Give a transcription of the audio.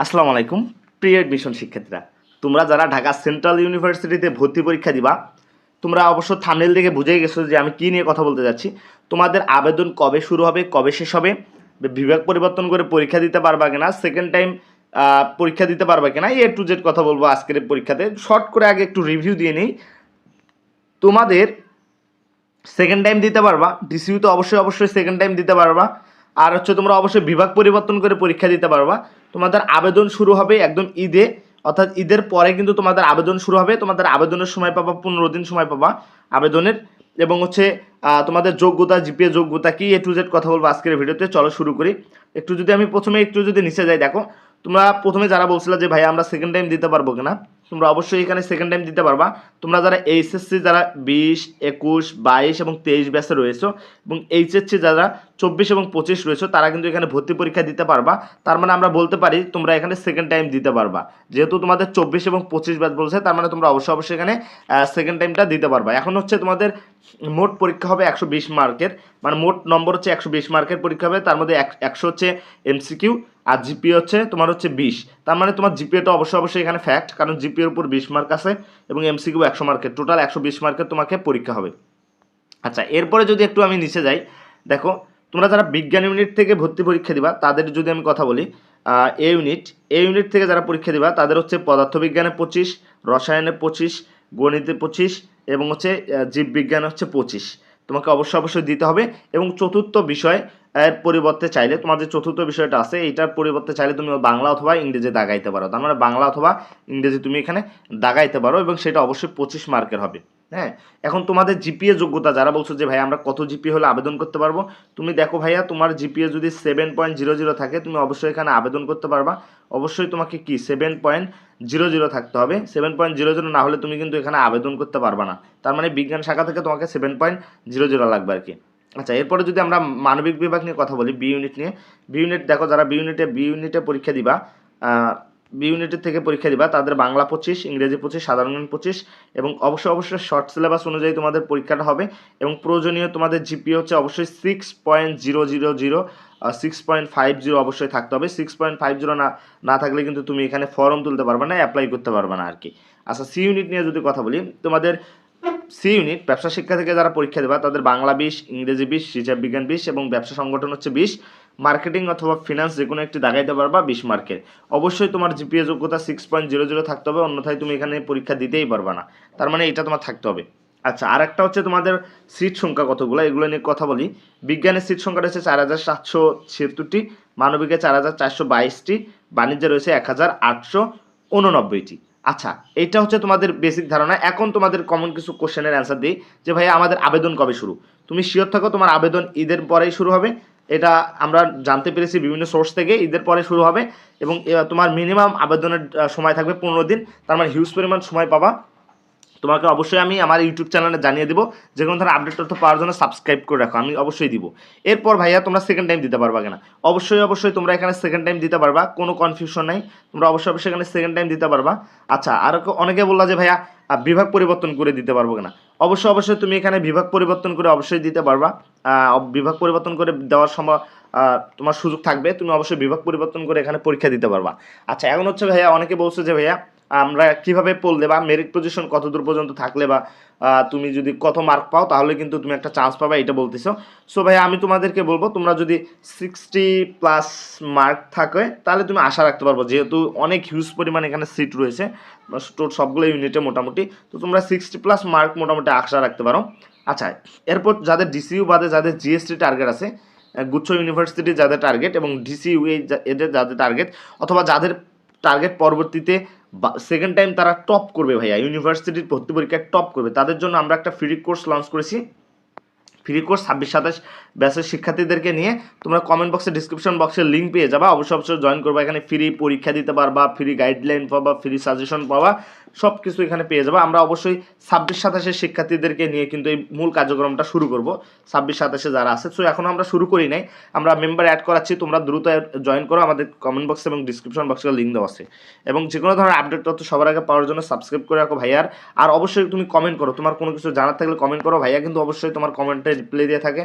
আসসালামু আলাইকুম প্রিয় এডমিশন শিক্ষার্থীরা, তোমরা যারা ঢাকা সেন্ট্রাল ইউনিভার্সিটিতে ভর্তি পরীক্ষা দিবা, তোমরা অবশ্য থাম্বনেল দেখে বুঝেই গেছো যে আমি কী নিয়ে কথা বলতে যাচ্ছি। তোমাদের আবেদন কবে শুরু হবে, কবে শেষ হবে, বিভাগ পরিবর্তন করে পরীক্ষা দিতে পারবা কিনা, সেকেন্ড টাইম পরীক্ষা দিতে পারবা কিনা, টু জেড কথা বলবো আজকের পরীক্ষাতে। শর্ট করে আগে একটু রিভিউ দিয়ে নিই। তোমাদের সেকেন্ড টাইম দিতে পারবা, ডিসিউ তো অবশ্যই সেকেন্ড টাইম দিতে পারবা। আর হচ্ছে তোমরা অবশ্যই বিভাগ পরিবর্তন করে পরীক্ষা দিতে পারবা। তোমাদের আবেদন শুরু হবে একদম ঈদে, অর্থাৎ ঈদের পরে কিন্তু তোমাদের আবেদন শুরু হবে। তোমাদের আবেদনের সময় পাবা 15 দিন সময় পাবা আবেদনের। এবং হচ্ছে তোমাদের যোগ্যতা, জিপিএ যোগ্যতা কি, টু জেড কথা বলবো আজকের ভিডিওতে। চলো শুরু করি। আমি প্রথমে একটু যদি নিচে যাই, দেখো তোমরা প্রথমে যারা বলছিলে যে ভাই আমরা সেকেন্ড টাইম দিতে পারবো কিনা, তোমরা অবশ্যই এখানে সেকেন্ড টাইম দিতে পারবা। তোমরা যারা এইচএসসি যারা 20, 21, 22 এবং 23 ব্যাচে রয়েছে, এবং এইচএসসি যারা 24 এবং 25 রয়েছে, তারা কিন্তু এখানে ভর্তি পরীক্ষা দিতে পারবা। তার মানে আমরা বলতে পারি তোমরা এখানে সেকেন্ড টাইম দিতে পারবা। যেহেতু তোমাদের 24 এবং 25 ব্যাচ বলছে, তার মানে তোমরা অবশ্যই এখানে সেকেন্ড টাইমটা দিতে পারবা। এখন হচ্ছে তোমাদের মোট পরীক্ষা হবে 120 মার্কের, মানে মোট নম্বর হচ্ছে 120 মার্কের পরীক্ষা হবে। তার মধ্যে 100 হচ্ছে এমসিকিউ, আর জিপিএ হচ্ছে তোমার হচ্ছে 20। তার মানে তোমার জিপিএটা অবশ্যই এখানে ফ্যাক্ট, কারণ জিপিএর উপর 20 মার্ক আছে এবং এমসিকিউ 100 মার্কের, টোটাল 120 মার্কের তোমাকে পরীক্ষা হবে। আচ্ছা, এরপরে যদি একটু আমি নিচে যাই, দেখো তোমরা যারা বিজ্ঞান ইউনিট থেকে ভর্তি পরীক্ষা দিবা, তাদের যদি আমি কথা বলি, এ ইউনিট থেকে যারা পরীক্ষা দিবা তাদের হচ্ছে পদার্থবিজ্ঞানে 25, রসায়নে 25, গণিতে 25 এবং হচ্ছে জীববিজ্ঞানে হচ্ছে 25। তোমাকে অবশ্যই দিতে হবে। এবং চতুর্থ বিষয় এর পরিবর্তে চাইলে, তোমার যে চতুর্থ বিষয়টা আছে এইটার পরিবর্তে চাইলে তুমি বাংলা অথবা ইংরেজি দাগাইতে পারো। তার মানে বাংলা অথবা ইংরেজি তুমি এখানে দাগাইতে পারো, এবং সেটা অবশ্যই 25 মার্কের হবে। হ্যাঁ, এখন তোমাদের জিপিএ যোগ্যতা যারা বলছো যে ভাই আমরা কত জিপিএ হলে আবেদন করতে পারবো, তুমি দেখো ভাইয়া, তোমার জিপিএ যদি 7.00 থাকে, তুমি অবশ্যই এখানে আবেদন করতে পারবা। অবশ্যই তোমাকে কি 7.00 থাকতে হবে। 7.00 না হলে তুমি কিন্তু এখানে আবেদন করতে পারবা না। তার মানে বিজ্ঞান শাখা থেকে তোমাকে 7.00 লাগবে আর কি। আচ্ছা, এরপরে যদি আমরা মানবিক বিভাগ নিয়ে কথা বলি, বি ইউনিট নিয়ে, বি ইউনিট দেখো যারা বি ইউনিটে পরীক্ষা দিবা, বি ইউনিটের থেকে পরীক্ষা দিবা, তাদের বাংলা 25, ইংরেজি 25, সাধারণ জ্ঞান 25, এবং অবশ্যই শর্ট সিলেবাস অনুযায়ী তোমাদের পরীক্ষাটা হবে। এবং প্রয়োজনীয় তোমাদের জিপিএ হচ্ছে অবশ্যই 6.000, 6.50 অবশ্যই থাকতে হবে। 6.50 না থাকলে কিন্তু তুমি এখানে ফর্ম তুলতে পারবে না, অ্যাপ্লাই করতে পারবে না আর কি। আচ্ছা, সি ইউনিট নিয়ে যদি কথা বলি, তোমাদের সি ইউনিট ব্যবসা শিক্ষা থেকে যারা পরীক্ষা দেবা, তাদের বাংলা 20, ইংরেজি 20, হিসাব বিজ্ঞান 20 এবং ব্যবসা সংগঠন হচ্ছে 20। মার্কেটিং অথবা ফিনান্স যে কোনো একটি দাগাইতে পারবা 20 মার্কের। অবশ্যই তোমার জিপিএ যোগ্যতা 6.00 থাকতে হবে, অন্যথায় তুমি এখানে পরীক্ষা দিতেই পারবা না। তার মানে এটা তোমার থাকতে হবে। আচ্ছা, আর একটা হচ্ছে তোমাদের সিট সংখ্যা কতগুলো, এগুলো নিয়ে কথা বলি। বিজ্ঞানের সিট সংখ্যাটা হচ্ছে 4776টি, মানবিকে 4422টি, বাণিজ্যে রয়েছে 1889টি। আচ্ছা, এইটা হচ্ছে তোমাদের বেসিক ধারণা। এখন তোমাদের কমন কিছু কোশ্চেনের অ্যান্সার দিই, যে ভাইয়া আমাদের আবেদন কবে শুরু। তুমি শিওর থাকো তোমার আবেদন ঈদের পরেই শুরু হবে। এটা আমরা জানতে পেরেছি বিভিন্ন সোর্স থেকে, ঈদের পরে শুরু হবে। এবং তোমার মিনিমাম আবেদনের সময় থাকবে 15 দিন। তার মানে হিউজ পরিমাণ সময় পাবা। তোমাকে অবশ্যই আমি আমার ইউটিউব চ্যানেলে জানিয়ে দিব। যে কোনো ধরনের আপডেট তথ্য পাওয়ার জন্য সাবস্ক্রাইব করে রাখো, আমি অবশ্যই দিব। এরপর ভাইয়া তোমরা সেকেন্ড টাইম দিতে পারবা কিনা, অবশ্যই তোমরা এখানে সেকেন্ড টাইম দিতে পারবা, কোনো কনফিউশন নাই। তোমরা অবশ্যই এখানে সেকেন্ড টাইম দিতে পারবা। আচ্ছা, আর অনেকে বললা যে ভাইয়া বিভাগ পরিবর্তন করে দিতে পারবো কিনা, অবশ্যই তুমি এখানে বিভাগ পরিবর্তন করে অবশ্যই দিতে পারবা। বিভাগ পরিবর্তন করে দেওয়ার সময় তোমার সুযোগ থাকবে, তুমি অবশ্যই বিভাগ পরিবর্তন করে এখানে পরীক্ষা দিতে পারবা। আচ্ছা, এখন হচ্ছে ভাইয়া অনেকে বলছে যে ভাইয়া আমরা কিভাবে পড়লে বা মেরিট পজিশন কত দূর পর্যন্ত থাকলে বা তুমি যদি কত মার্ক পাও তাহলে কিন্তু তুমি একটা চান্স পাবা, এটা বলতেছো। সো ভাই আমি তোমাদেরকে বলবো, তোমরা যদি 60+ মার্ক থাকে তাহলে তুমি আশা রাখতে পারবো, যেহেতু অনেক হিউজ পরিমাণ এখানে সিট রয়েছে সবগুলো ইউনিটে মোটামুটি। তো তোমরা 60+ মার্ক মোটামুটি আশা রাখতে পারো। আচ্ছা, এরপর যাদের ডিসিইউ বাদে যাদের জিএসটি টার্গেট আছে, গুচ্ছ ইউনিভার্সিটি যাদের টার্গেট এবং ডিসিইউ এদের যাদের টার্গেট, অথবা যাদের টার্গেট পরবর্তীতে সেকেন্ড টাইম তারা টপ করবে ভাইয়া, ইউনিভার্সিটির ভর্তি পরীক্ষায় টপ করবে, তাদের জন্য আমরা একটা ফ্রি কোর্স লঞ্চ করেছি। ফ্রি কোর্স 26-27 ব্যাচের শিক্ষার্থীদেরকে নিয়ে। তোমরা কমেন্ট বক্সে ডিসক্রিপশন বক্সের লিঙ্ক পেয়ে যাবা, অবশ্যই জয়েন করবা। এখানে ফ্রি পরীক্ষা দিতে পারবা, ফ্রি গাইডলাইন পাবা, ফ্রি সাজেশন পাবা, সব কিছু এখানে পেয়ে যাবা। আমরা অবশ্যই 26-27 শিক্ষার্থীদেরকে নিয়ে কিন্তু এই মূল কার্যক্রমটা শুরু করব। 26-27 যারা আছে, সো এখন আমরা শুরু করি নাই, আমরা মেম্বার অ্যাড করাচ্ছি। তোমরা দ্রুত জয়েন করো, আমাদের কমেন্ট বক্সে এবং ডিসক্রিপশন বক্সে লিঙ্ক দেওয়া আছে। এবং যে কোনো ধরনের আপডেট তথ্য সবার আগে পাওয়ার জন্য সাবস্ক্রাইব করে রাখো ভাইয়ার। আর অবশ্যই তুমি কমেন্ট করো, তোমার কোনো কিছু জানার থাকলে কমেন্ট করো, ভাইয়া কিন্তু অবশ্যই তোমার কমেন্টে রিপ্লাই দিয়ে থাকে।